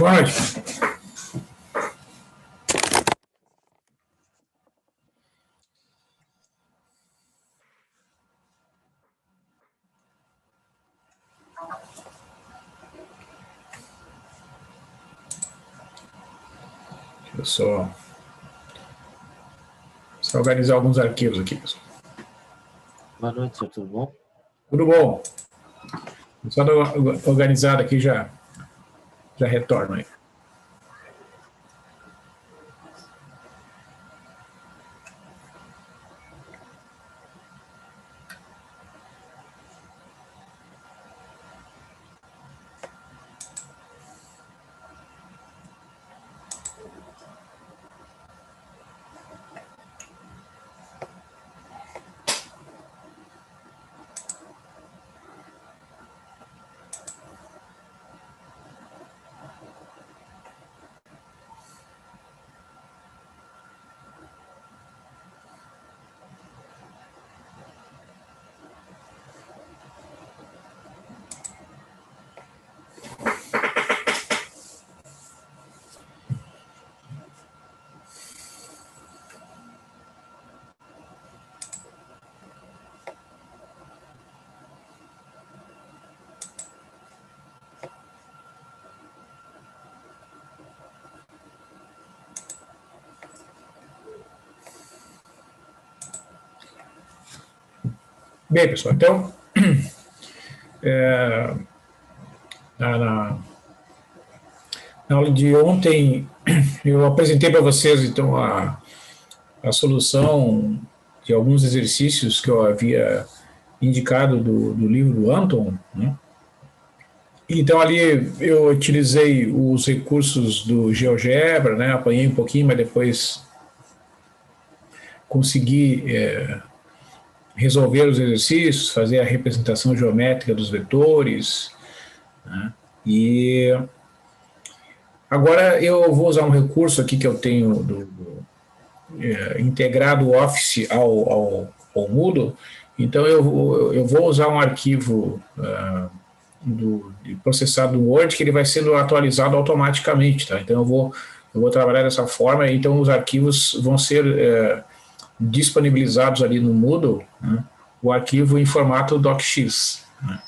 Boa noite. Deixa eu só organizar alguns arquivos aqui, pessoal. Boa noite, senhor, tudo bom? Tudo bom. Só organizado aqui, já retorno aí. Bem, pessoal, então, na aula de ontem, eu apresentei para vocês, então, a solução de alguns exercícios que eu havia indicado do livro do Anton, né? Então, ali eu utilizei os recursos do GeoGebra, né? Apanhei um pouquinho, mas depois consegui resolver os exercícios, fazer a representação geométrica dos vetores, né? E agora eu vou usar um recurso aqui que eu tenho integrado o Office ao Moodle. Então eu vou usar um arquivo processado no Word, que ele vai sendo atualizado automaticamente, tá? Então eu vou trabalhar dessa forma. Então os arquivos vão ser disponibilizados ali no Moodle, né? O arquivo em formato docx, né?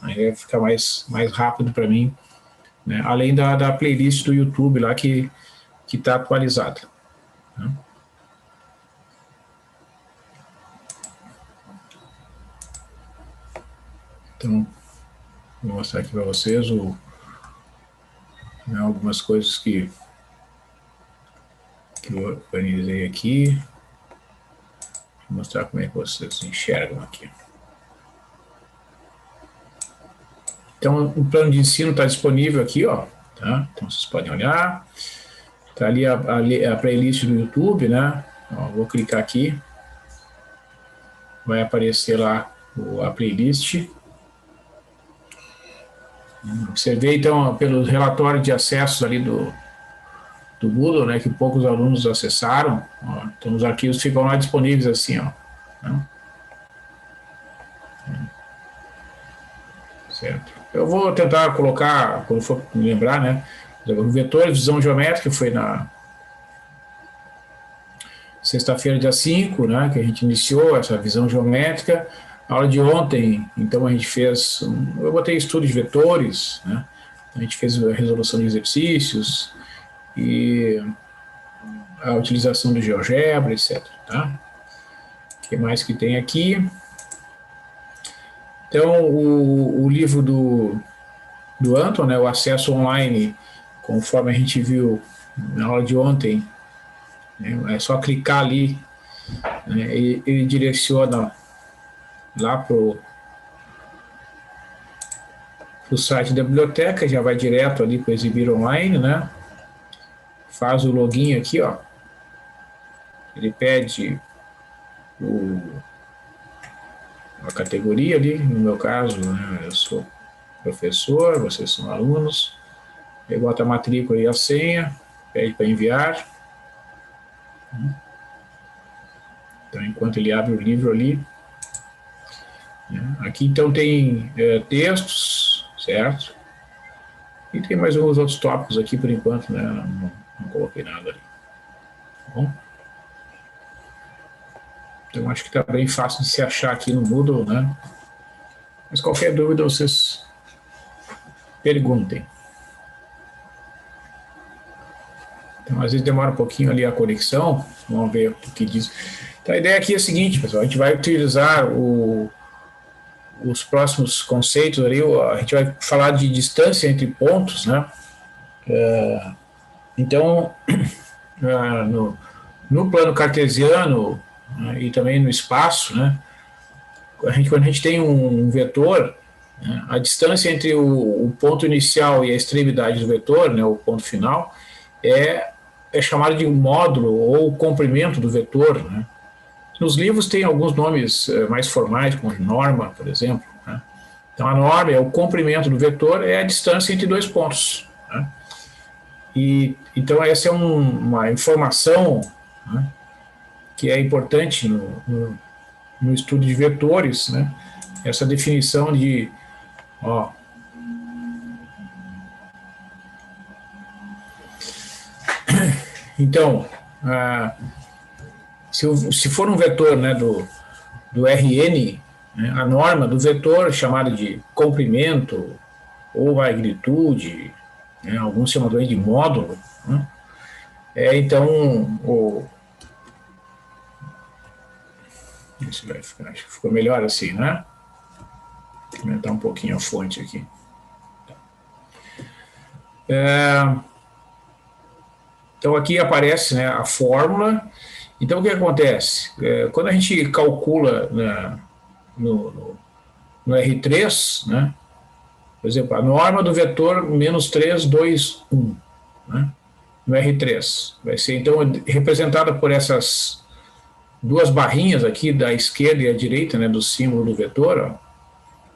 Aí vai ficar mais rápido para mim, né? Além da playlist do YouTube lá que está atualizada, né? Então, vou mostrar aqui para vocês algumas coisas que eu organizei aqui. Vou mostrar como é que vocês enxergam aqui. Então, o plano de ensino está disponível aqui, ó, tá? Então, vocês podem olhar. Está ali a playlist do YouTube, né? Ó, vou clicar aqui. Vai aparecer lá a playlist. Observei, então, pelo relatório de acessos ali do Moodle, né, que poucos alunos acessaram. Ó, então, os arquivos ficam lá disponíveis assim, ó, né? Certo. Eu vou tentar colocar, quando for me lembrar, né, o vetor de visão geométrica foi na sexta-feira, dia 5, né, que a gente iniciou essa visão geométrica. A aula de ontem, então, a gente fez, eu botei estudo de vetores, né, a gente fez a resolução de exercícios e a utilização do GeoGebra, etc. Tá? O que mais que tem aqui? Então, o livro do Anton, né, o acesso online, conforme a gente viu na aula de ontem, né, é só clicar ali, né, ele direciona lá para o site da biblioteca, já vai direto ali para exibir online, né? Faz o login aqui, ó. Ele pede a categoria ali, no meu caso, né, eu sou professor, vocês são alunos. Ele bota a matrícula e a senha, pede para enviar. Então, enquanto ele abre o livro ali, né? Aqui então tem textos, certo? E tem mais alguns outros tópicos aqui por enquanto, né? Não coloquei nada ali. Tá bom? Então acho que está bem fácil de se achar aqui no Moodle, né? Mas qualquer dúvida vocês perguntem. Então às vezes demora um pouquinho ali a conexão, vamos ver o que diz. Então a ideia aqui é a seguinte, pessoal, a gente vai utilizar os próximos conceitos ali, a gente vai falar de distância entre pontos, né? Então, no plano cartesiano, né, e também no espaço, né? Quando a gente tem um vetor, né, a distância entre o ponto inicial e a extremidade do vetor, né, o ponto final, é chamado de módulo ou comprimento do vetor, né? Nos livros tem alguns nomes mais formais, como norma, por exemplo, né? Então a norma é o comprimento do vetor, é a distância entre dois pontos, né? E então essa é uma informação, né, que é importante no estudo de vetores, né? Essa definição de, ó, então, se for um vetor, né, do Rn, né, a norma do vetor chamada de comprimento ou magnitude, né, alguns chamam também de módulo, né, então isso vai ficar, acho que ficou melhor assim, né? Vou aumentar um pouquinho a fonte aqui. Então aqui aparece, né, a fórmula. Então o que acontece? Quando a gente calcula, né, no R3, né, por exemplo, a norma do vetor menos 3, 2, 1, né, no R3, vai ser então representada por essas duas barrinhas aqui da esquerda e a direita, né, do símbolo do vetor, ó.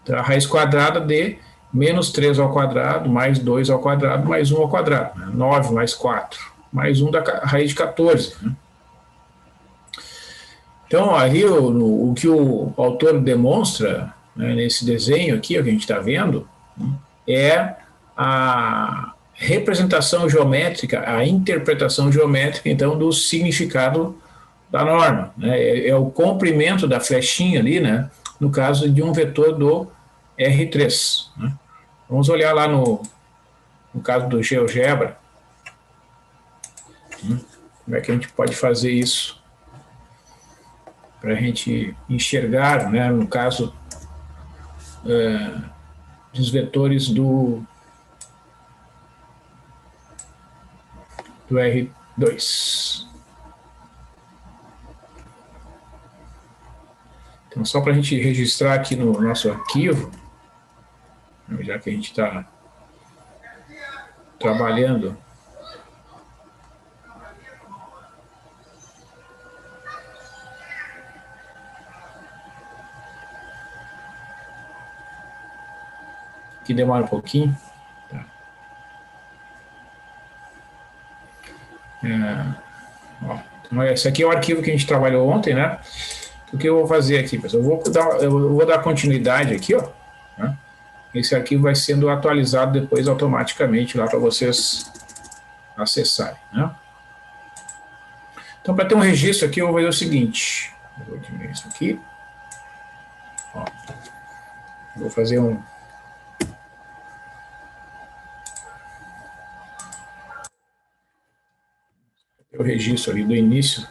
Então, a raiz quadrada de menos 3 ao quadrado, mais 2 ao quadrado, mais 1 ao quadrado, né, 9 mais 4, mais 1 da raiz de 14, né. Então, aí o que o autor demonstra, né, nesse desenho aqui, o que a gente está vendo, é a representação geométrica, a interpretação geométrica, então, do significado da norma, né? É o comprimento da flechinha ali, né, no caso de um vetor do R3. Né? Vamos olhar lá no caso do GeoGebra, né? Como é que a gente pode fazer isso para a gente enxergar, né, no caso dos vetores do R2. Então, só para a gente registrar aqui no nosso arquivo, já que a gente está trabalhando. Que demora um pouquinho. Tá. Então, esse aqui é o arquivo que a gente trabalhou ontem, né? O que eu vou fazer aqui, pessoal? Eu vou dar continuidade aqui, ó. Né? Esse arquivo vai sendo atualizado depois automaticamente lá para vocês acessarem, né? Então, para ter um registro aqui, eu vou fazer o seguinte. Eu vou diminuir isso aqui. Ó. Vou fazer o registro ali do início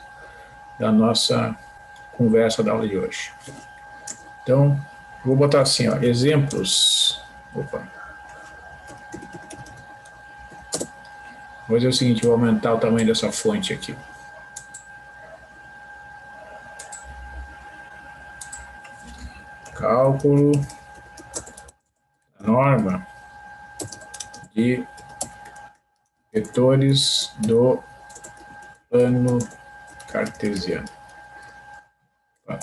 da nossa conversa da aula de hoje. Então, vou botar assim, ó, exemplos. Opa. Vou fazer o seguinte, vou aumentar o tamanho dessa fonte aqui. Cálculo norma de vetores do plano cartesiano. Tá.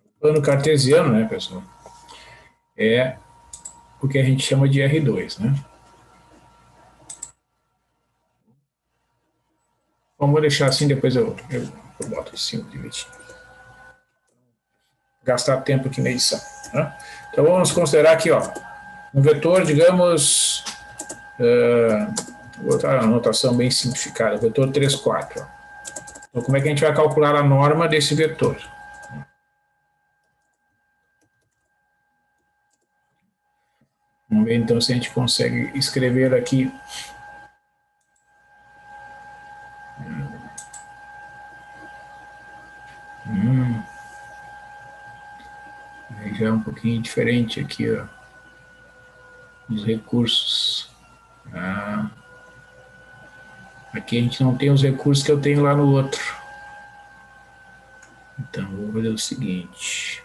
O plano cartesiano, né, pessoal, é o que a gente chama de R2, né? Vamos deixar assim, depois eu boto assim direitinho. gastar tempo aqui na edição. Né? Então vamos considerar aqui, ó, um vetor, digamos, vou botar uma notação bem simplificada, vetor 3, 4. Ó. Então como é que a gente vai calcular a norma desse vetor? Vamos ver então se a gente consegue escrever aqui. Já é um pouquinho diferente aqui, ó, os recursos. Aqui a gente não tem os recursos que eu tenho lá no outro. Então, vou fazer o seguinte.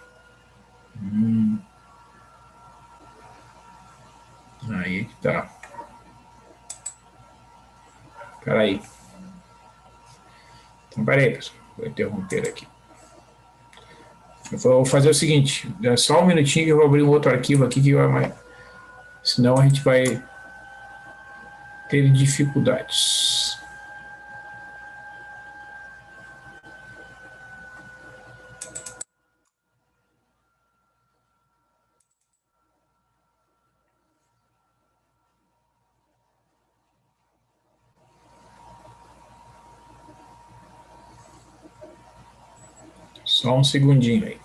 Aí que tá. Espera aí. Então, peraí, pessoal. Vou interromper aqui. Eu vou fazer o seguinte. Só um minutinho que eu vou abrir um outro arquivo aqui que vai mais. Senão a gente vai ter dificuldades. Só um segundinho aí.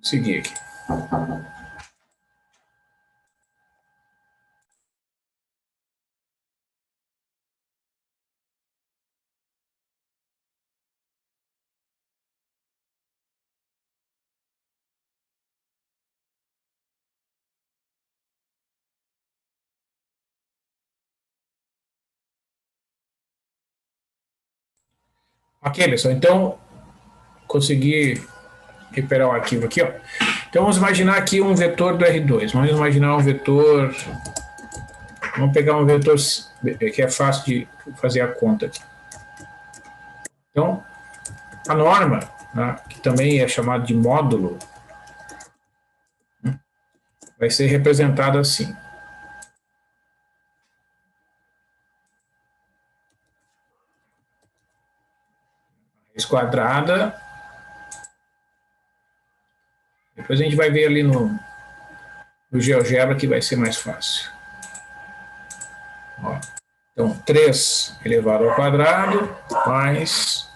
Consegui aqui. Ok, pessoal. Então, consegui recuperar o arquivo aqui, ó. Então vamos imaginar aqui um vetor do R2. Vamos imaginar um vetor. Vamos pegar um vetor que é fácil de fazer a conta aqui. Então, a norma, né, que também é chamada de módulo, vai ser representada assim. Raiz quadrada. Depois a gente vai ver ali no GeoGebra que vai ser mais fácil. Ó. Então, 3 elevado ao quadrado mais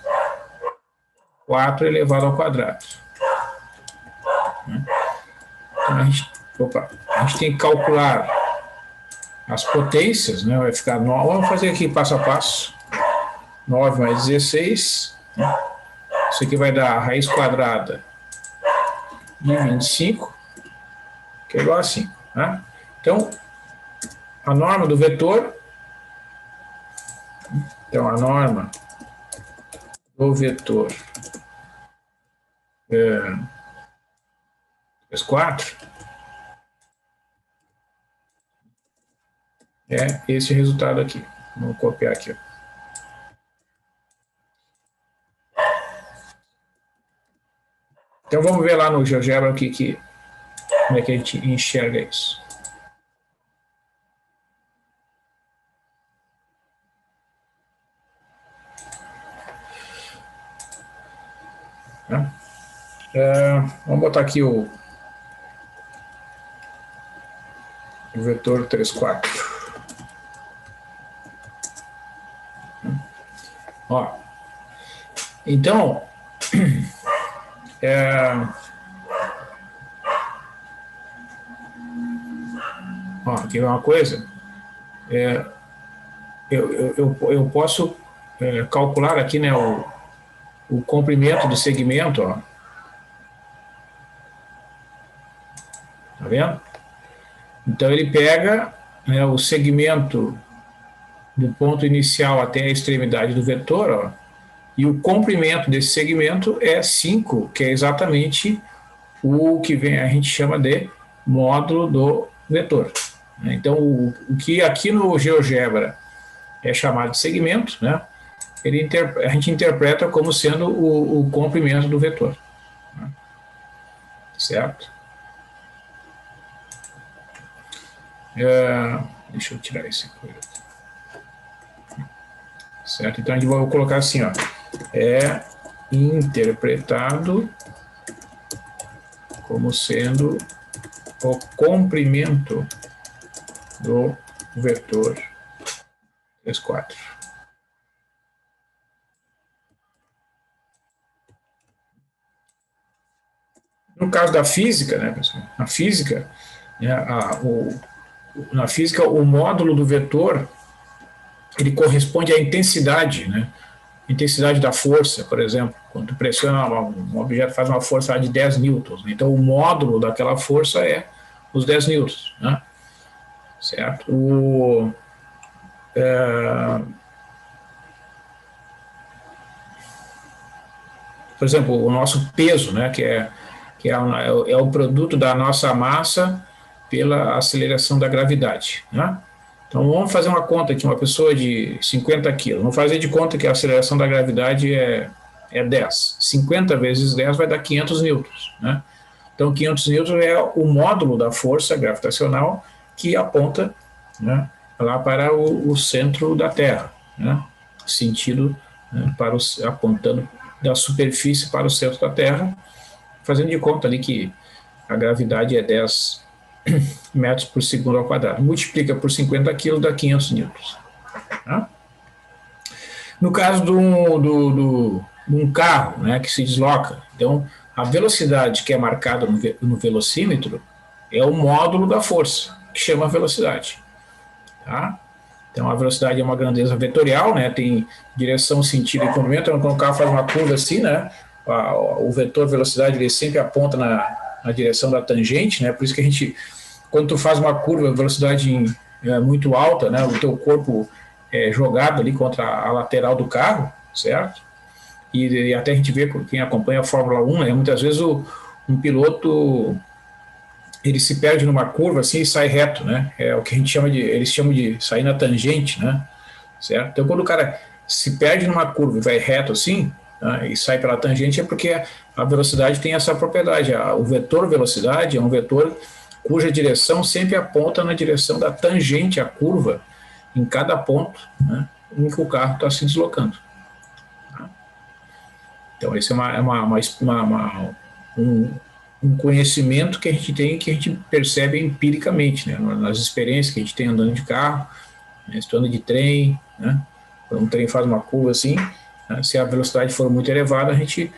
4 elevado ao quadrado. Então, a gente tem que calcular as potências, né? Vai ficar 9. Vamos fazer aqui passo a passo. 9 mais 16. Né? Isso aqui vai dar a raiz quadrada de 25, que é igual a 5. Né? Então, a norma do vetor. Então, a norma do vetor 4 é esse resultado aqui. Vamos copiar aqui. Ó. Então, vamos ver lá no GeoGebra como é que a gente enxerga isso. Vamos botar aqui o vetor 3, 4. Ó, então, Ó, aqui é uma coisa. Eu posso calcular aqui, né, o comprimento do segmento, ó. Tá vendo? Então ele pega, né, o segmento do ponto inicial até a extremidade do vetor, ó, e o comprimento desse segmento é 5, que é exatamente o que a gente chama de módulo do vetor. Então, o que aqui no GeoGebra é chamado de segmento, né, a gente interpreta como sendo o comprimento do vetor. Né, certo? Deixa eu tirar esse coisa aqui. Certo? Então, a gente vai colocar assim, ó, é interpretado como sendo o comprimento do vetor 3, 4. No caso da física, né, pessoal? Na física, né, na física, o módulo do vetor ele corresponde à intensidade, né? Intensidade da força, por exemplo, quando tu pressiona um objeto faz uma força de 10 newtons, então o módulo daquela força é os 10 newtons, né? Certo? Por exemplo, o nosso peso, né, é o produto da nossa massa pela aceleração da gravidade, né? Então vamos fazer uma conta aqui, uma pessoa de 50 quilos, vamos fazer de conta que a aceleração da gravidade é 10. 50 vezes 10 vai dar 500 newtons, né? Então 500 newtons é o módulo da força gravitacional que aponta, né, lá para o centro da Terra, né? Sentido, né, apontando da superfície para o centro da Terra, fazendo de conta ali que a gravidade é 10 metros por segundo ao quadrado. Multiplica por 50 quilos, dá 500 newtons. Tá? No caso de um carro, né, que se desloca, então a velocidade que é marcada no velocímetro é o módulo da força, que chama velocidade. Tá? Então a velocidade é uma grandeza vetorial, né, tem direção, sentido e comprimento. Então, quando o carro faz uma curva assim, né, o vetor velocidade ele sempre aponta na direção da tangente, né, por isso que a gente, quando tu faz uma curva, velocidade muito alta, né, o teu corpo é jogado ali contra a lateral do carro, certo? E até a gente vê, quem acompanha a Fórmula 1, né, muitas vezes um piloto ele se perde numa curva assim e sai reto, né? É o que a gente chama eles chamam de sair na tangente, né? Certo? Então quando o cara se perde numa curva e vai reto assim, né, e sai pela tangente, é porque a velocidade tem essa propriedade. O vetor velocidade é um vetor cuja direção sempre aponta na direção da tangente à curva em cada ponto, né, em que o carro está se deslocando. Então esse é um conhecimento que a gente tem, que a gente percebe empiricamente, né, nas experiências que a gente tem andando de carro, né, estando de trem, né, quando um trem faz uma curva assim, né, se a velocidade for muito elevada, a gente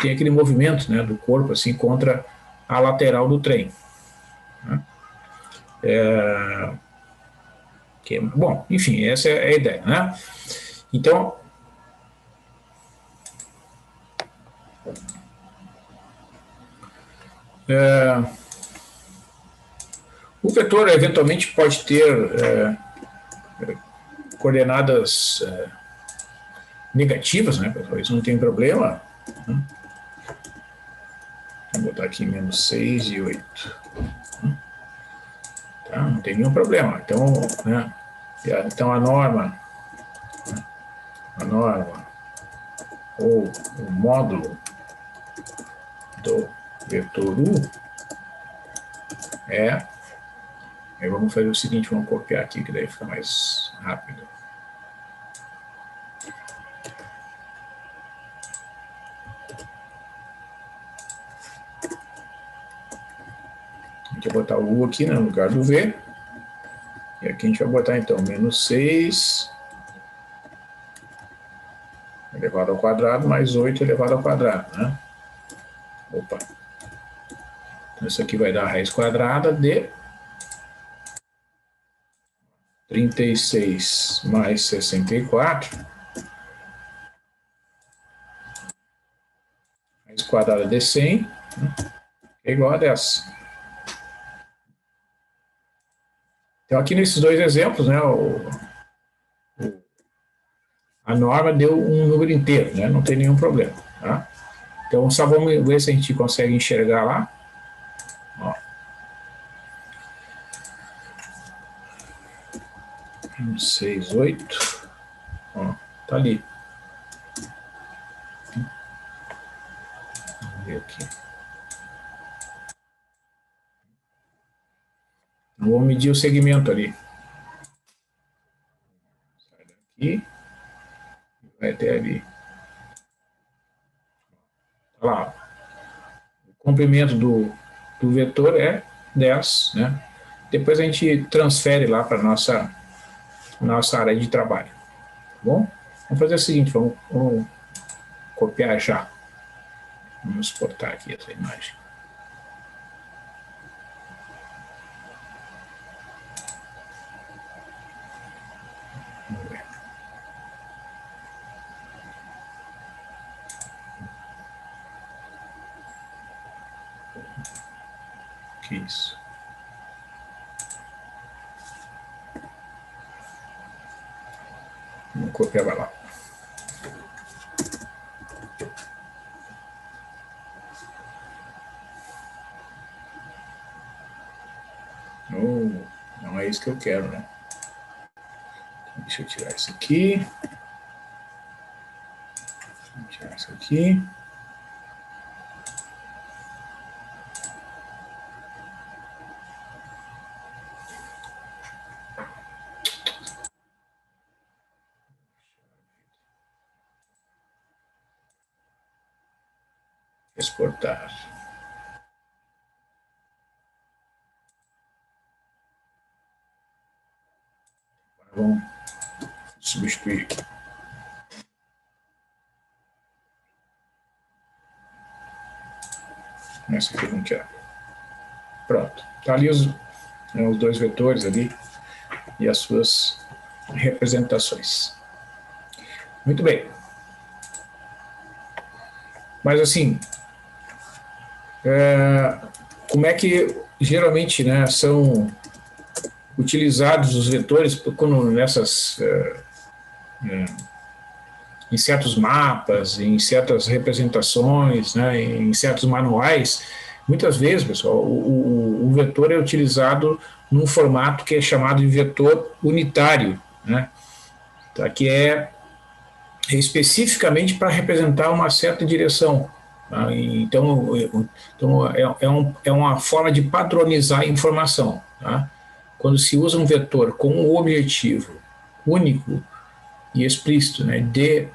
tem aquele movimento, né, do corpo assim contra a lateral do trem. Né. Bom, enfim, essa é a ideia, né? Então, o vetor eventualmente pode ter coordenadas negativas, né? Isso não tem problema. Né? Vou botar aqui menos 6 e 8. Tá? Não tem nenhum problema. Então, né? Então a norma ou o módulo do vetor U vamos fazer o seguinte, vamos copiar aqui, que daí fica mais rápido. A gente vai botar o U aqui, né, no lugar do V. E aqui a gente vai botar, então, menos 6 elevado ao quadrado, mais 8 elevado ao quadrado, né? Opa. Então, isso aqui vai dar a raiz quadrada de 36 mais 64, raiz quadrada de 100, é igual a 10. Então, aqui nesses dois exemplos, né, a norma deu um número inteiro, né, não tem nenhum problema. Tá? Então, só vamos ver se a gente consegue enxergar lá. Ó. 6, 8. Ó, tá ali. Vamos ver aqui. Vou medir o segmento ali. Sai daqui. Vai até ali. Tá lá. O comprimento do vetor é 10, né? Depois a gente transfere lá para nossa área de trabalho. Tá bom? Vamos fazer o seguinte, vamos copiar já. Vamos exportar aqui essa imagem. Vamos ver. Que isso? Vamos copiar lá. Oh, não é isso que eu quero, né? Deixa eu tirar isso aqui. Vou tirar isso aqui. Exportar. Vamos substituir aqui. Essa aqui vamos tirar. Pronto. Tá ali os dois vetores ali e as suas representações. Muito bem. Mas assim, como é que geralmente, né, são utilizados os vetores quando em certos mapas, em certas representações, né, em certos manuais? Muitas vezes, pessoal, o vetor é utilizado num formato que é chamado de vetor unitário, né, tá, que é especificamente para representar uma certa direção. Tá? Então é uma forma de padronizar a informação. Tá? Quando se usa um vetor com um objetivo único e explícito, né, de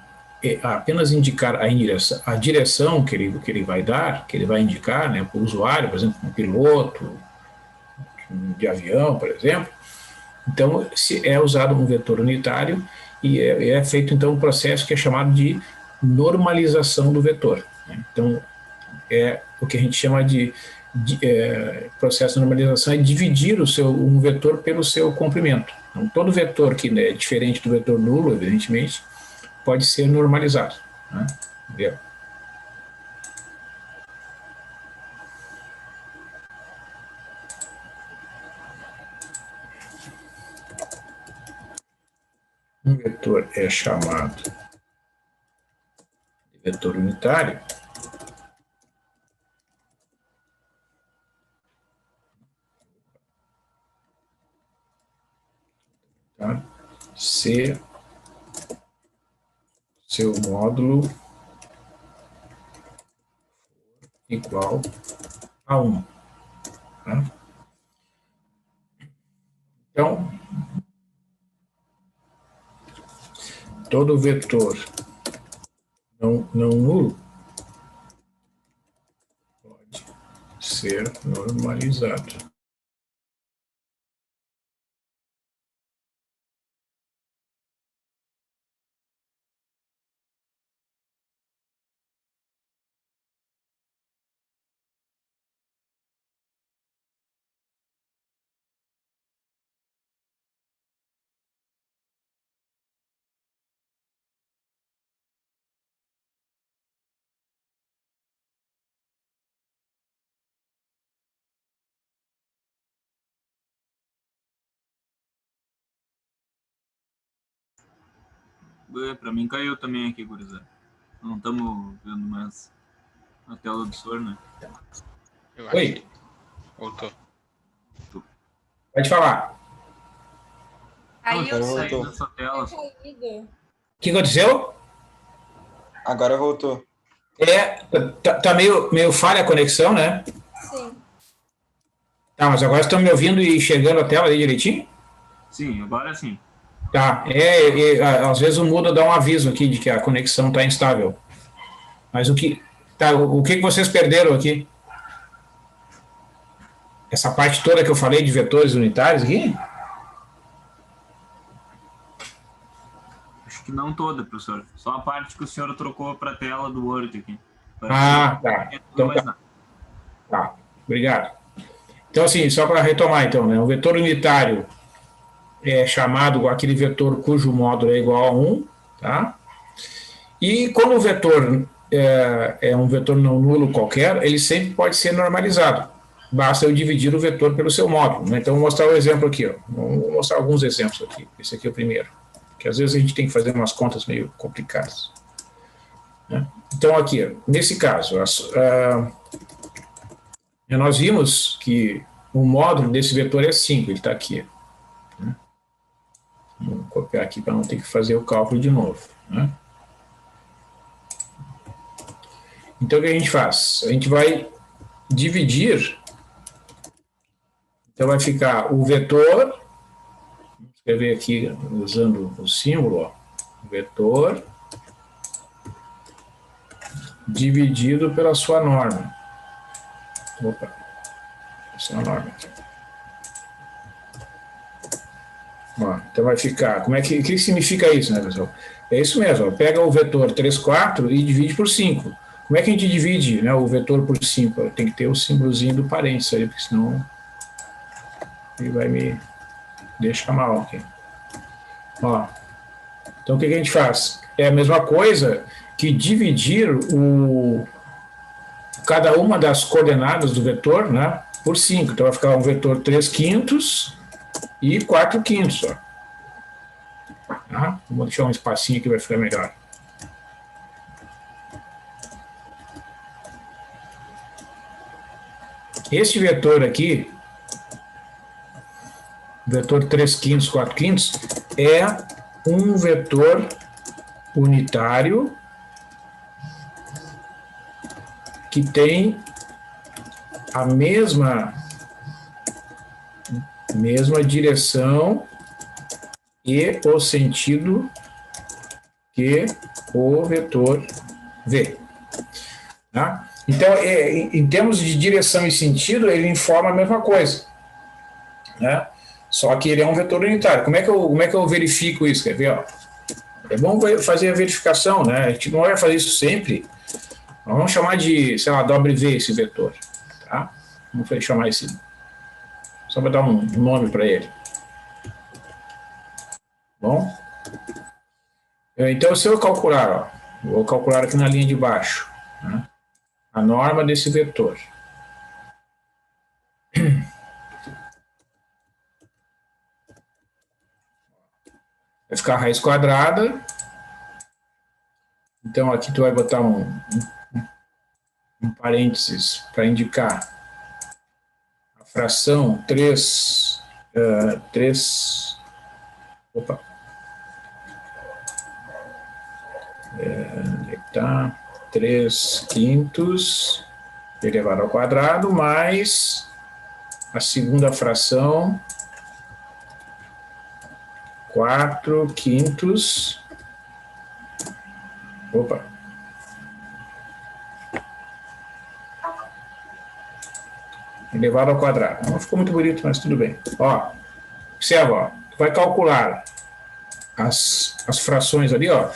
apenas indicar a direção que ele vai dar, que ele vai indicar, né, para o usuário, por exemplo, um piloto de avião, por exemplo. Então, se é usado um vetor unitário e é feito então um processo que é chamado de normalização do vetor. Né? Então, é o que a gente chama de processo de normalização, é dividir um vetor pelo seu comprimento. Então, todo vetor que é diferente do vetor nulo, evidentemente, pode ser normalizado. Né? Entendeu? Um vetor é chamado de vetor unitário tá? Se seu módulo igual a 1. Tá? Então, todo vetor não nulo pode ser normalizado. Para mim caiu também aqui, gurizada. Não estamos vendo mais a tela do senhor, né? Oi. Voltou. Pode falar. Não, Aí eu saí dessa tela. O que aconteceu? Agora voltou. Tá meio falha a conexão, né? sim. Tá, mas agora estão me ouvindo e enxergando a tela aí direitinho? Sim, agora sim. Tá, às vezes o Moodle dá um aviso aqui de que a conexão está instável. Mas o que vocês perderam aqui? Essa parte toda que eu falei de vetores unitários aqui? Acho que não toda, professor. Só a parte que o senhor trocou para a tela do Word aqui. Tá. Então, tá, obrigado. Então, assim, só para retomar, então, né? O vetor unitário é chamado aquele vetor cujo módulo é igual a 1, tá? E quando o vetor é um vetor não nulo qualquer, ele sempre pode ser normalizado. Basta eu dividir o vetor pelo seu módulo, né? Então, vou mostrar um exemplo aqui, ó. Vou mostrar alguns exemplos aqui. Esse aqui é o primeiro. Que às vezes a gente tem que fazer umas contas meio complicadas, né? Então, aqui, ó, nesse caso, nós vimos que o módulo desse vetor é 5, ele está aqui, né? Vou copiar aqui para não ter que fazer o cálculo de novo, né? Então, o que a gente faz? A gente vai dividir, então vai ficar o vetor, vou escrever aqui usando o símbolo, ó, vetor dividido pela sua norma. Opa, essa é a norma aqui. Ó, então vai ficar, o que significa isso, né, pessoal? É isso mesmo, ó, pega o vetor 3, 4 e divide por 5. Como é que a gente divide, né, o vetor por 5? Tem que ter o símbolozinho do parênteses aí, porque senão ele vai me deixar mal aqui. Ó, então o que a gente faz? É a mesma coisa que dividir cada uma das coordenadas do vetor, né, por 5. Então vai ficar um vetor 3/5 e 4/5. Ó. Tá? Vou deixar um espacinho aqui, vai ficar melhor. Este vetor aqui, vetor 3/5, 4/5, é um vetor unitário que tem a mesma direção e o sentido que o vetor V. Tá? Então, em termos de direção e sentido, ele informa a mesma coisa, né? Só que ele é um vetor unitário. Como é que eu verifico isso? Quer ver? Ó? É bom fazer a verificação, né? A gente não vai fazer isso sempre. Nós vamos chamar de, sei lá, W esse vetor, tá? Vamos chamar esse, só para dar um nome para ele. Bom? Então, se eu calcular, ó, vou calcular aqui na linha de baixo, né, a norma desse vetor. Vai ficar a raiz quadrada. Então, aqui tu vai botar um parênteses para indicar a fração 3, opa, onde é que tá? 3/5 elevado ao quadrado mais a segunda fração 4/5, opa, elevado ao quadrado. Não ficou muito bonito, mas tudo bem. Ó, observa, ó, tu vai calcular as frações ali, ó.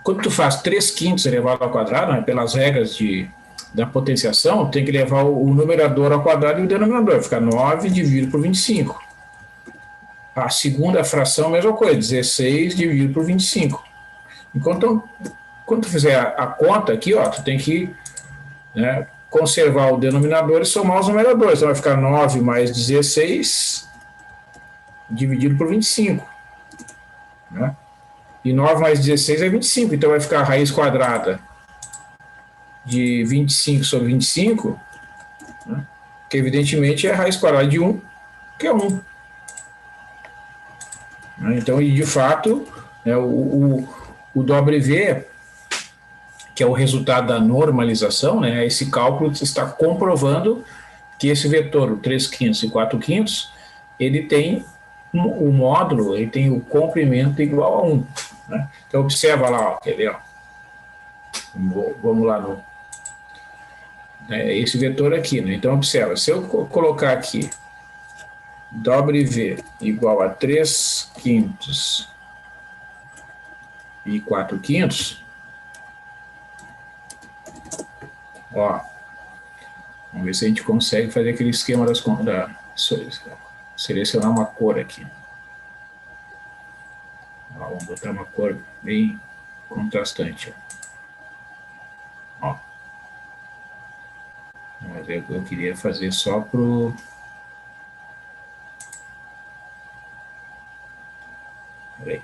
Quando tu faz 3/5 elevado ao quadrado, né, pelas regras da potenciação, tem que levar o numerador ao quadrado e o denominador. Vai ficar 9 dividido por 25. A segunda fração, a mesma coisa, 16 dividido por 25. Então, quando tu fizer a conta aqui, ó, tu tem que, né, conservar o denominador e somar os numeradores. Então vai ficar 9 mais 16 dividido por 25. Né? E 9 mais 16 é 25, então vai ficar a raiz quadrada de 25 sobre 25, né? Que evidentemente é a raiz quadrada de 1, que é 1. Né? Então, e de fato, né, o W, que é o resultado da normalização, né, esse cálculo está comprovando que esse vetor, o 3/5 e 4/5, ele tem o módulo, ele tem o comprimento igual a 1. Né? Então, observa lá, ó, quer ver? Ó. Vamos lá no... esse vetor aqui, né? Então, observa, se eu colocar aqui W igual a 3/5 e 4/5, ó, vamos ver se a gente consegue fazer aquele esquema selecionar uma cor aqui. Ó, vamos botar uma cor bem contrastante. Ó. Mas eu queria fazer só pro... Peraí.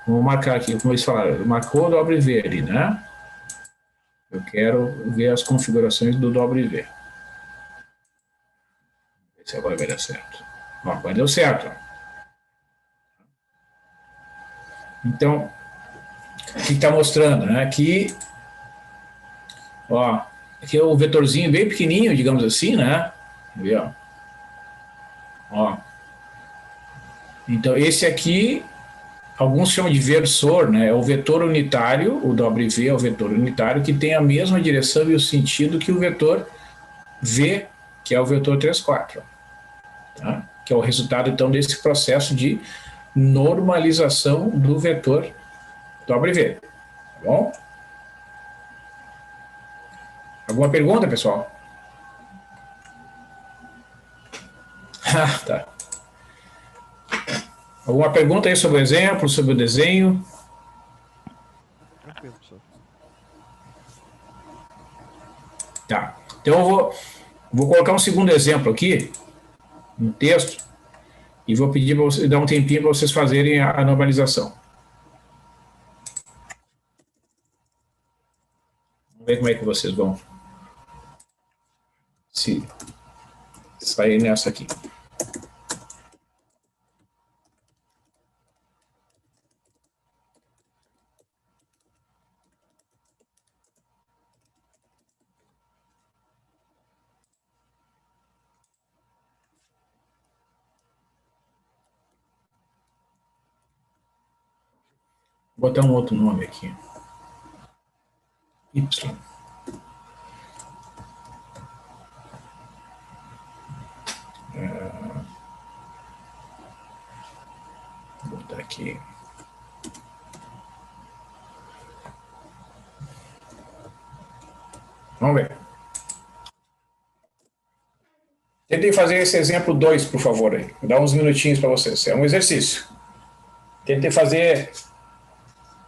Vamos marcar aqui, como eles falaram, marcou o W ali, né? Eu quero ver as configurações do W. Se agora vai dar certo. Ó, agora deu certo. Então, o que está mostrando? Né? Aqui, ó, aqui é o vetorzinho bem pequenininho, digamos assim, né? Viu? Ó. Então, esse aqui, alguns chamam de versor, né? É o vetor unitário, o W é o vetor unitário, que tem a mesma direção e o sentido que o vetor V, que é o vetor 3/4. Tá? Que é o resultado, então, desse processo de normalização do vetor W. Tá bom? Alguma pergunta, pessoal? Ah, tá. Alguma pergunta aí sobre o exemplo, sobre o desenho? Tranquilo, professor. Tá. Então eu vou colocar um segundo exemplo aqui no texto e vou pedir para você dar um tempinho para vocês fazerem a normalização. Vamos ver como é que vocês vão se sair nessa aqui. Vou botar um outro nome aqui. Y. Vou botar aqui. Vamos ver. Tentem fazer esse exemplo 2, por favor. Aí. Vou dar uns minutinhos para vocês. É um exercício. Tentem fazer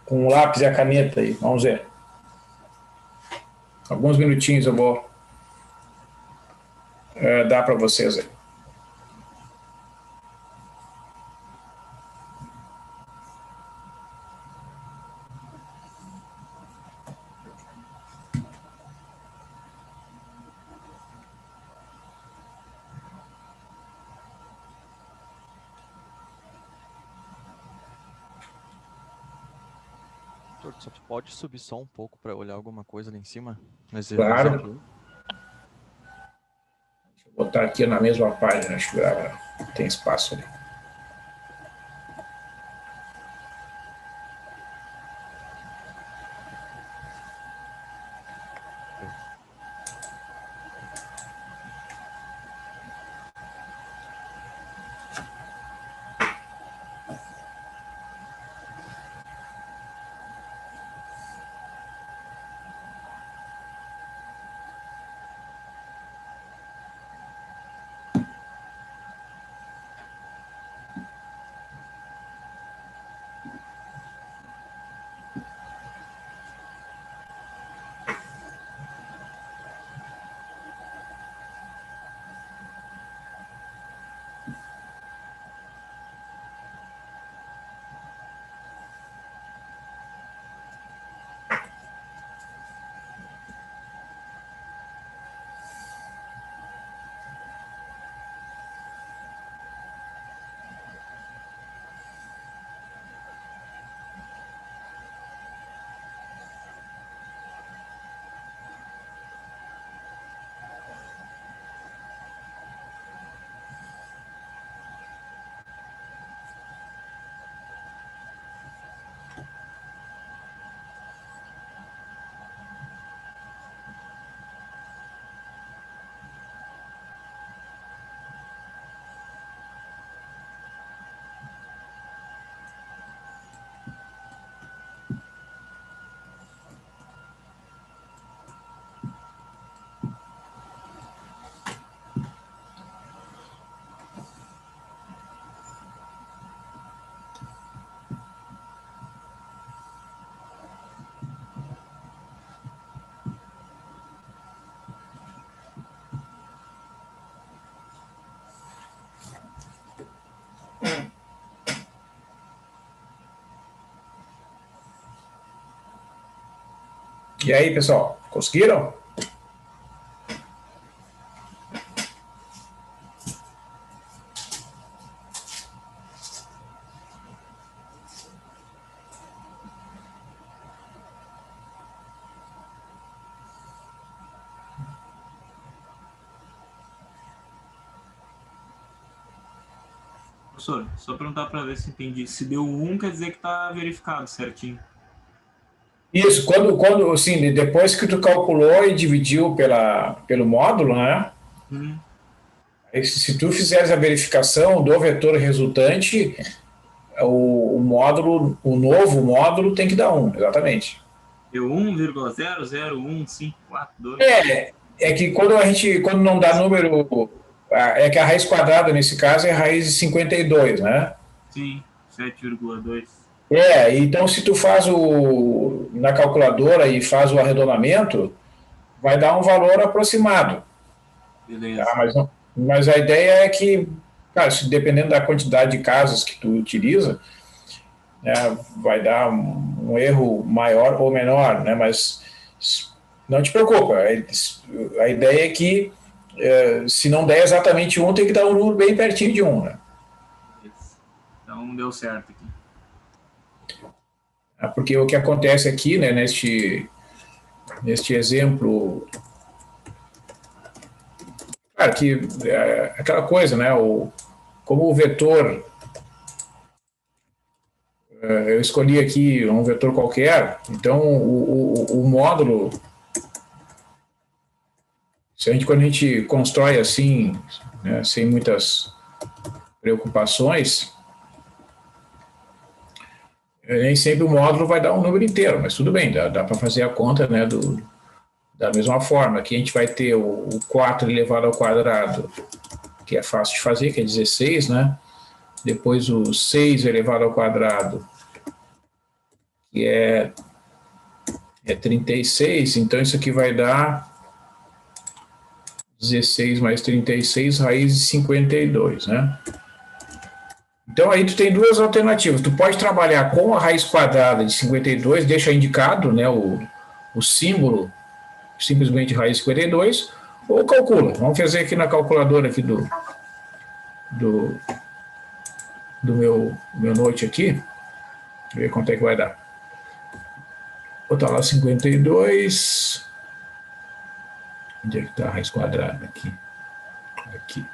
com o lápis e a caneta aí. Vamos ver. Alguns minutinhos eu vou dar para vocês aí. Doutor, só pode subir só um pouco para olhar alguma coisa ali em cima? Claro. Vou botar aqui na mesma página, acho que tem espaço ali. E aí, pessoal, conseguiram? Professor, só perguntar para ver se entendi. Se deu 1, quer dizer que está verificado certinho. Isso, quando assim, depois que tu calculou e dividiu pelo módulo, né? Aí, se tu fizeres a verificação do vetor resultante, o módulo, o novo módulo tem que dar 1, exatamente. Deu 1,0015442. É que quando não dá número, é que a raiz quadrada nesse caso é a raiz de 52, né? Sim, 7,2. Então se tu faz na calculadora e faz o arredondamento, vai dar um valor aproximado. Beleza. Tá? Mas a ideia é que, cara, dependendo da quantidade de casas que tu utiliza, né, vai dar um erro maior ou menor, né? Mas não te preocupa, a ideia é que se não der exatamente 1, tem que dar um número bem pertinho de 1, né? Então deu certo aqui. Porque o que acontece aqui, né, neste exemplo, claro que aquela coisa, né, como o vetor, eu escolhi aqui um vetor qualquer, então o módulo, quando a gente constrói assim, né, sem muitas preocupações, nem sempre o módulo vai dar um número inteiro, mas tudo bem, dá para fazer a conta, né, da mesma forma. Aqui a gente vai ter o 4 elevado ao quadrado, que é fácil de fazer, que é 16, né? Depois o 6 elevado ao quadrado, que é 36, então isso aqui vai dar 16 mais 36, raiz de 52, né? Então aí tu tem duas alternativas. Tu pode trabalhar com a raiz quadrada de 52, deixa indicado, né, o símbolo, simplesmente raiz 52, ou calcula. Vamos fazer aqui na calculadora aqui do meu note aqui, ver quanto é que vai dar. Vou botar lá 52. Onde é que está a raiz quadrada aqui? Aqui.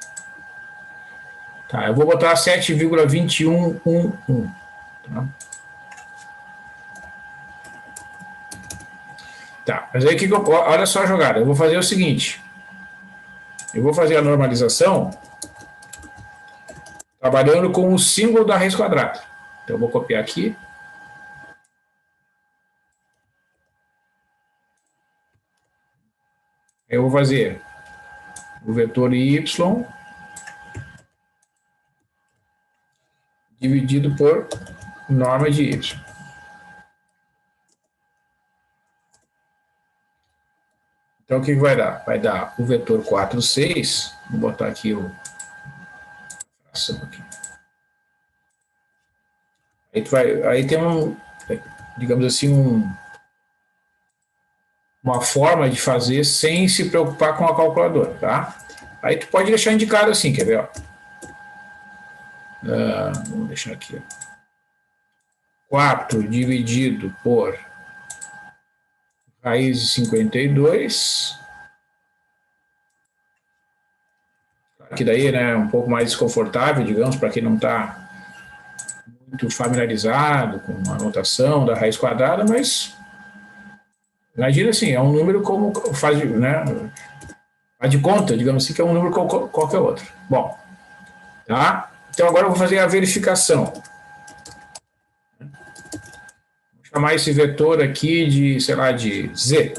Tá, eu vou botar 7,2111. Tá? Tá, mas aí olha só a jogada. Eu vou fazer o seguinte. Eu vou fazer a normalização trabalhando com o símbolo da raiz quadrada. Então eu vou copiar aqui. Eu vou fazer o vetor y dividido por norma de y. Então, o que vai dar? Vai dar o vetor 4, 6. Vou botar aqui aqui. Aí tem digamos assim, uma forma de fazer sem se preocupar com a calculadora, tá? Aí tu pode deixar indicado assim, quer ver? Ó? Vamos deixar aqui. 4 dividido por raiz de 52. Que daí, né, é um pouco mais desconfortável, digamos, para quem não está muito familiarizado com a notação da raiz quadrada, mas imagina assim, é um número como faz, né, faz de conta, digamos assim, que é um número como qualquer outro. Bom, tá? Então agora eu vou fazer a verificação. Vou chamar esse vetor aqui de, sei lá, de Z.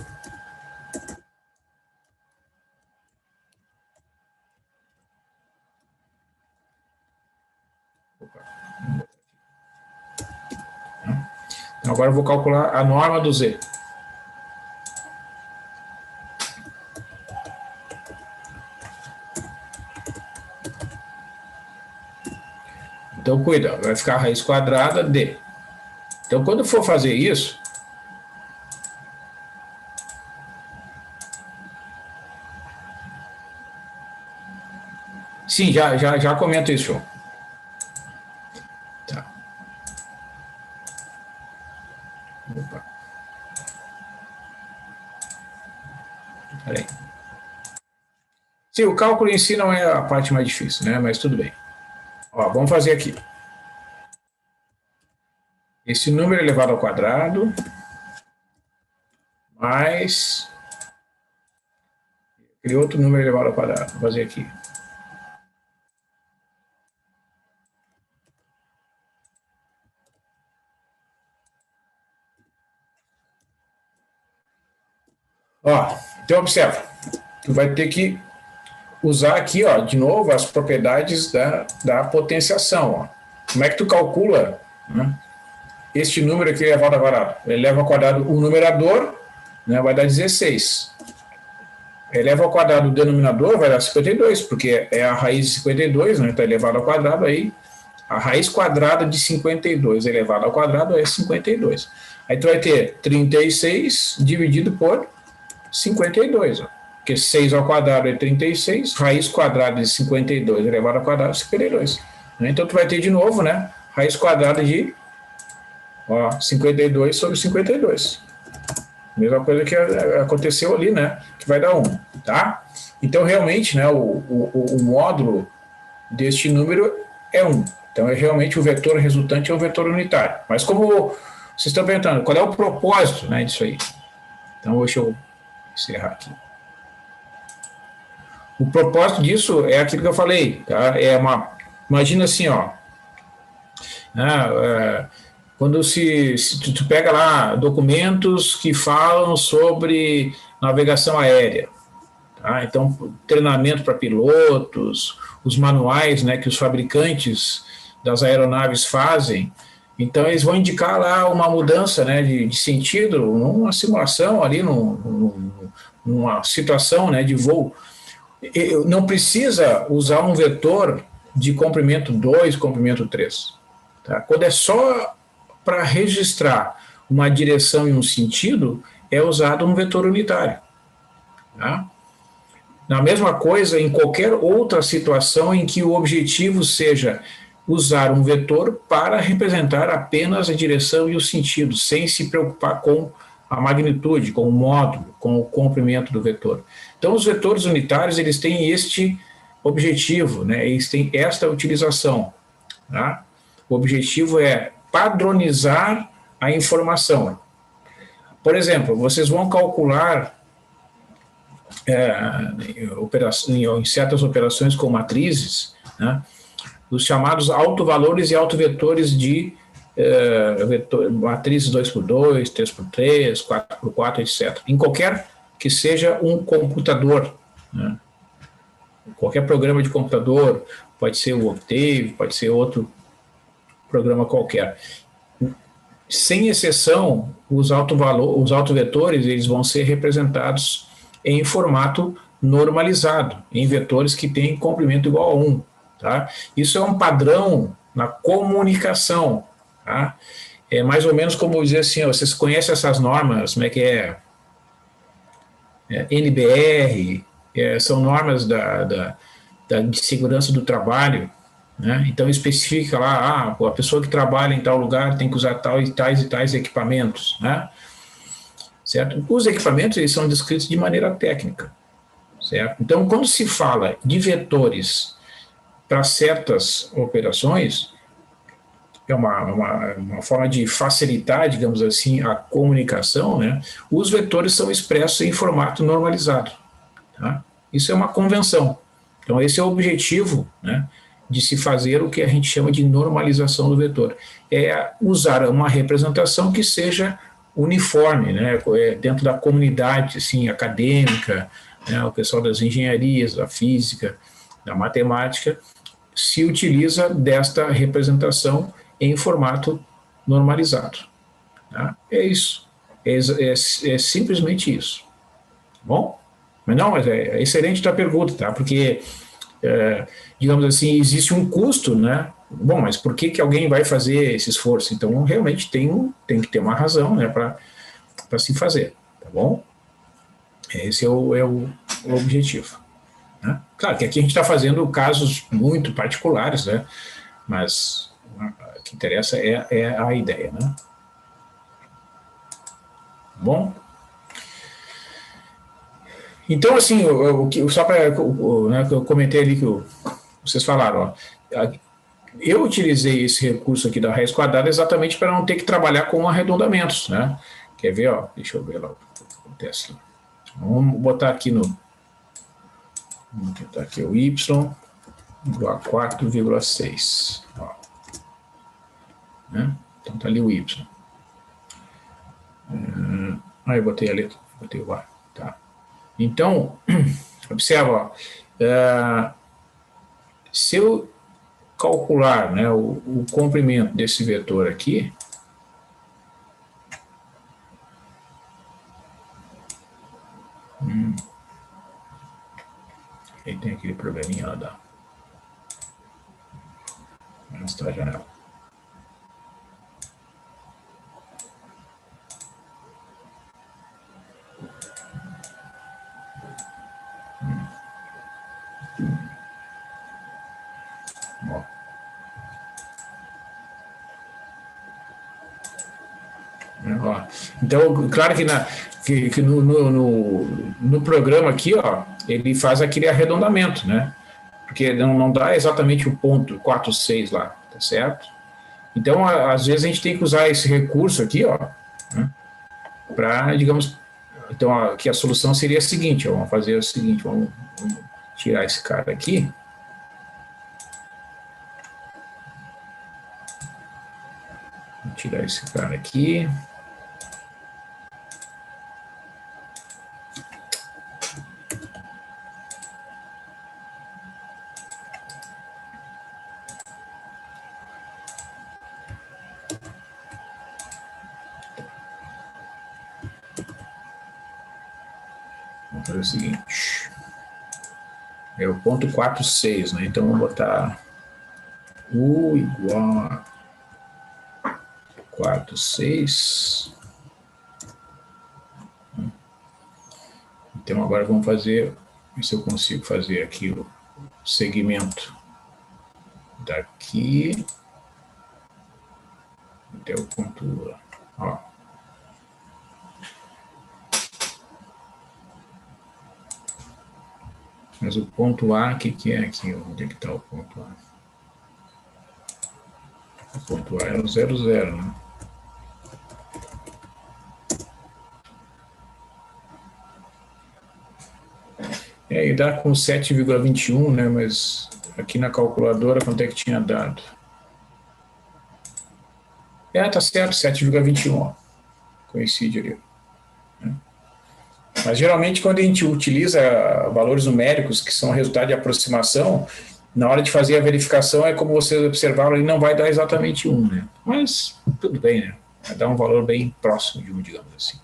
Então agora eu vou calcular a norma do Z. Então, cuida, vai ficar a raiz quadrada de. Então, quando for fazer isso, Sim, já comento isso, João. Tá. Opa. Peraí. Sim, o cálculo em si não é a parte mais difícil, né? Mas tudo bem. Ó, vamos fazer aqui. Esse número elevado ao quadrado mais aquele outro número elevado ao quadrado. Vou fazer aqui. Ó, então observa. Tu vai ter que usar aqui, ó, de novo, as propriedades da potenciação. Ó. Como é que tu calcula, né, este número aqui elevado ao quadrado? Eleva ao quadrado o numerador, né, vai dar 16. Eleva ao quadrado o denominador, vai dar 52, porque é a raiz de 52, né, está elevado ao quadrado, aí a raiz quadrada de 52 elevado ao quadrado é 52. Aí tu vai ter 36 dividido por 52, ó. Porque 6 ao quadrado é 36, raiz quadrada de 52 elevado ao quadrado é 52. Então tu vai ter de novo, né, raiz quadrada de 52 sobre 52. Mesma coisa que aconteceu ali, né, que vai dar 1, tá? Então realmente, né, o módulo deste número é 1. Então realmente o vetor resultante é um vetor unitário. Mas como vocês estão perguntando, qual é o propósito, né, disso aí? Então deixa eu encerrar aqui. O propósito disso é aquilo que eu falei, tá? Imagina assim, ó, quando tu pega lá documentos que falam sobre navegação aérea, tá? Então treinamento para pilotos, os manuais, né, que os fabricantes das aeronaves fazem, então eles vão indicar lá uma mudança, né, de sentido, numa simulação ali, numa situação, né, de voo. Não precisa usar um vetor de comprimento 2, comprimento 3. Tá? Quando é só para registrar uma direção e um sentido, é usado um vetor unitário. Tá? Na mesma coisa, em qualquer outra situação em que o objetivo seja usar um vetor para representar apenas a direção e o sentido, sem se preocupar com a magnitude, com o módulo, com o comprimento do vetor. Então, os vetores unitários, eles têm este objetivo, né? Eles têm esta utilização. Tá? O objetivo é padronizar a informação. Por exemplo, vocês vão calcular em certas operações com matrizes, né, os chamados autovalores e autovetores de matrizes 2x2, 3x3, 4x4, etc. Em qualquer que seja um computador, né? Qualquer programa de computador, pode ser o Octave, pode ser outro programa qualquer. Sem exceção, os autovetores eles vão ser representados em formato normalizado, em vetores que têm comprimento igual a 1. Tá? Isso é um padrão na comunicação. Tá? É mais ou menos como dizer assim, vocês conhecem essas normas, como é que é? NBR, são normas de segurança do trabalho, né? Então especifica lá, a pessoa que trabalha em tal lugar tem que usar tais e tais equipamentos, né? Certo? Os equipamentos eles são descritos de maneira técnica, certo? Então quando se fala de vetores para certas operações, é uma forma de facilitar, digamos assim, a comunicação, né? Os vetores são expressos em formato normalizado. Tá? Isso é uma convenção. Então, esse é o objetivo, né, de se fazer o que a gente chama de normalização do vetor. É usar uma representação que seja uniforme, né, dentro da comunidade assim, acadêmica, né, o pessoal das engenharias, da física, da matemática, se utiliza desta representação em formato normalizado. Tá? É isso. É simplesmente isso. Tá bom? Mas é excelente a tua pergunta, tá? Porque, digamos assim, existe um custo, né? Bom, mas por que alguém vai fazer esse esforço? Então, realmente tem que ter uma razão, né, para se fazer, tá bom? Esse é o objetivo. né? Claro que aqui a gente está fazendo casos muito particulares, né? Mas o que interessa é a ideia, né? Bom? Então, assim, só para, né, que eu comentei ali que vocês falaram, ó, eu utilizei esse recurso aqui da raiz quadrada exatamente para não ter que trabalhar com arredondamentos, né? Quer ver, ó? Deixa eu ver lá o que acontece. Vamos botar aqui no... Vamos botar aqui o y igual a 4,6. Né? Então tá ali o y. Aí eu botei a letra, botei o a. Tá. Então, observa, ó, se eu calcular, né, o comprimento desse vetor aqui, aí tem aquele probleminha lá da mostrar a janela. Ó. Ó. Então, claro que no programa aqui, ó, ele faz aquele arredondamento, né? Porque não dá exatamente o ponto 4,6 lá, tá certo? Então, às vezes a gente tem que usar esse recurso aqui, ó, né, para, digamos, então aqui a solução seria a seguinte, ó, vamos fazer o seguinte, vamos tirar esse cara aqui. Vou tirar esse cara aqui. Vamos fazer o seguinte. É o ponto 4,6, né? Então vamos botar U igual a 4,6. Então agora vamos fazer, ver se eu consigo fazer aqui o segmento daqui até o ponto A. Ó. Mas o ponto A, o que é aqui? Onde é que está o ponto A? O ponto A é o 0, 0, né? E dá com 7,21, né? Mas aqui na calculadora, quanto é que tinha dado? Tá certo, 7,21, ó. Coincide ali. Mas geralmente quando a gente utiliza valores numéricos que são resultado de aproximação, na hora de fazer a verificação é como vocês observaram, ele não vai dar exatamente 1, né? Mas tudo bem, né? Vai dar um valor bem próximo de 1, digamos assim.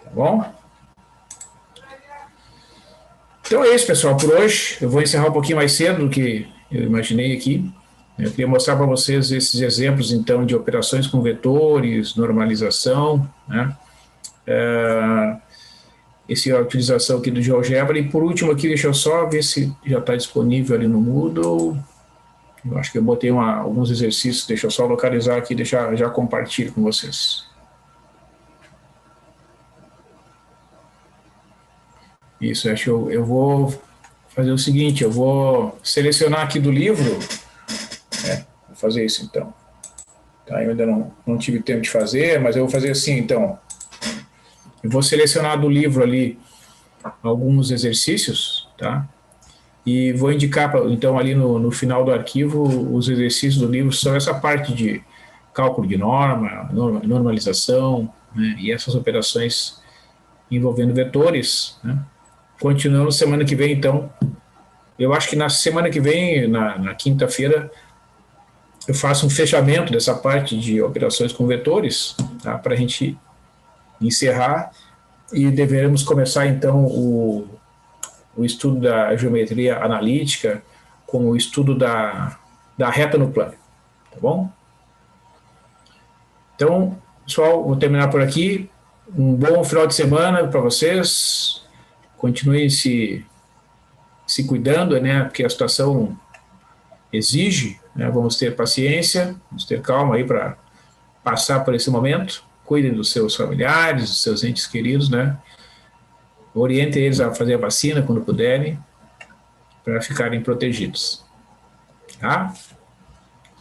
Tá bom? Então é isso, pessoal, por hoje. Eu vou encerrar um pouquinho mais cedo do que eu imaginei aqui. Eu queria mostrar para vocês esses exemplos, então, de operações com vetores, normalização, né? Essa é a utilização aqui do GeoGebra. E por último aqui, deixa eu só ver se já está disponível ali no Moodle. Eu acho que eu botei alguns exercícios, deixa eu só localizar aqui, já compartilho com vocês. Isso, acho que eu vou fazer o seguinte, eu vou selecionar aqui do livro, vou fazer isso então. Tá, eu ainda não tive tempo de fazer, mas eu vou fazer assim então. Eu vou selecionar do livro ali alguns exercícios, tá? E vou indicar, então, ali no final do arquivo, os exercícios do livro são essa parte de cálculo de norma, normalização, né? E essas operações envolvendo vetores, né? Continuando semana que vem, então. Eu acho que na semana que vem, na quinta-feira, eu faço um fechamento dessa parte de operações com vetores, tá? Para a gente encerrar e deveremos começar então o estudo da geometria analítica com o estudo da reta no plano, tá bom? Então, pessoal, vou terminar por aqui. Um bom final de semana para vocês. continuem se cuidando, né? Porque a situação exige, né? Vamos ter paciência, vamos ter calma aí para passar por esse momento. Cuidem dos seus familiares, dos seus entes queridos, né? Orientem eles a fazer a vacina quando puderem, para ficarem protegidos. Tá?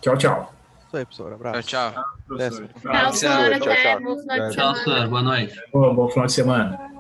Tchau, tchau. Isso aí, professor. Abraço. Tchau, tchau. Professor. Décimo. Tchau, senhor. Tchau, Até. tchau. Bom final de Tchau, semana. Boa noite. Bom final de semana.